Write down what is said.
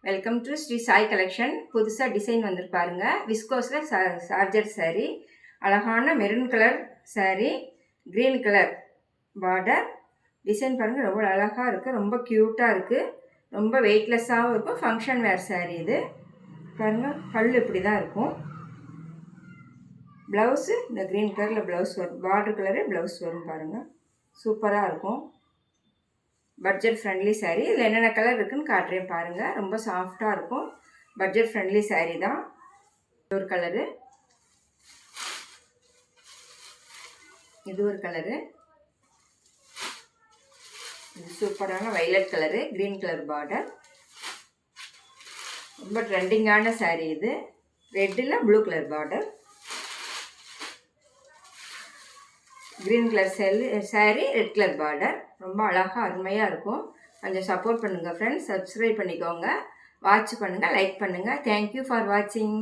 Welcome to Sri Sai collection. புதுசாக design வந்துருப்பாருங்க. விஸ்கோஸில் சார்ஜர் சாரீ, அழகான maroon colour sari, green colour border design பாருங்கள். ரொம்ப அழகாக இருக்குது, ரொம்ப க்யூட்டாக இருக்குது, ரொம்ப வெயிட்லெஸ்ஸாகவும் இருக்கும். ஃபங்க்ஷன் வேர் சாரீ இது பாருங்கள். பல்லு இப்படி தான் இருக்கும். ப்ளவுஸு இந்த க்ரீன் கலரில் ப்ளவுஸ் வரும், பார்டர் கலரு ப்ளவுஸ் வரும் பாருங்கள். சூப்பராக இருக்கும். Budget friendly sari. இதில் என்னென்ன கலர் இருக்குதுன்னு காட்டுறேன் பாருங்கள். ரொம்ப சாஃப்டாக இருக்கும். பட்ஜெட் ஃப்ரெண்ட்லி சாரீ தான். ஒரு கலரு, இது ஒரு கலரு, இது சூப்பரான violet colour, green colour border. ரொம்ப ட்ரெண்டிங்கான சாரீ இது. ரெட்டில் blue colour border, green colour sari, red colour border. ரொம்ப அழகாக அருமையாக இருக்கும். கொஞ்சம் சப்போர்ட் பண்ணுங்கள் ஃப்ரெண்ட்ஸ். சப்ஸ்கிரைப் பண்ணிக்கோங்க, வாட்ச் பண்ணுங்கள், லைக் பண்ணுங்கள். தேங்க்யூ ஃபார் வாட்சிங்.